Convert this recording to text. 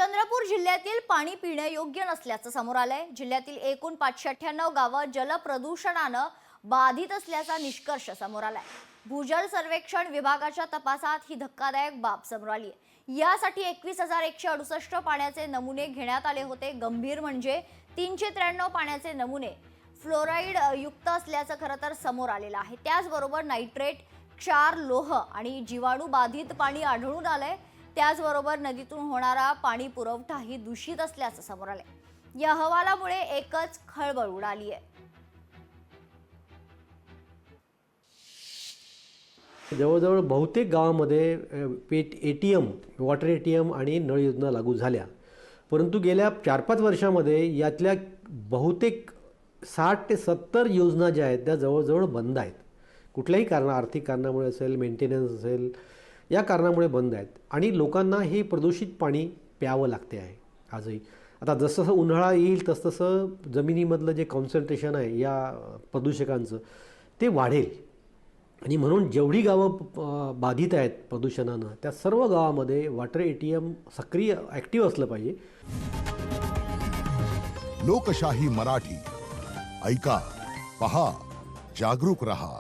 चंद्रपूर जिल्ह्यातील पाणी पिण्यायोग्य नसल्याचं समोर आलंय। जिल्ह्यातील एकूण 598 गावं जलप्रदूषणानं बाधित असल्याचा निष्कर्ष समोर आलाय। भूजल सर्वेक्षण विभागाच्या तपासात ही धक्कादायक बाब समोर आली आहे। यासाठी 21,168 पाण्याचे नमुने घेण्यात आले होते। गंभीर म्हणजे 393 पाण्याचे नमुने फ्लोराईड युक्त असल्याचं खरं तर समोर आलेलं आहे। त्याचबरोबर नायट्रेट, क्षार, लोह आणि जीवाणू बाधित पाणी आढळून आलंय। त्याचबरोबर नदीतून होणारा पाणी पुरवठाही दूषित असल्याचं समोर आलंय। या अहवालामुळे एकच खळबळ उडाली आहे। जवळजवळ बहुतेक गावामध्ये एटीएम, वॉटर एटीएम आणि नळ योजना लागू झाल्या, परंतु गेल्या 4-5 वर्षामध्ये यातल्या बहुतेक 60 ते 70 योजना ज्या आहेत त्या जवळजवळ बंद आहेत। कुठल्याही आर्थिक कारणामुळे असेल, मेंटेनन्स असेल, या कारणामुळे बंद आहेत आणि लोकांना हे प्रदूषित पाणी प्यावं लागते आहे आजही। आता जसं उन्हाळा येईल तसतसं जमिनीमधलं जे कॉन्सन्ट्रेशन आहे या प्रदूषकांचं ते वाढेल आणि म्हणून जेवढी गावं बाधित आहेत प्रदूषणानं त्या सर्व गावामध्ये वॉटर एटीएम सक्रिय ॲक्टिव्ह असलं पाहिजे। लोकशाही मराठी ऐका, पहा, जागरूक रहा।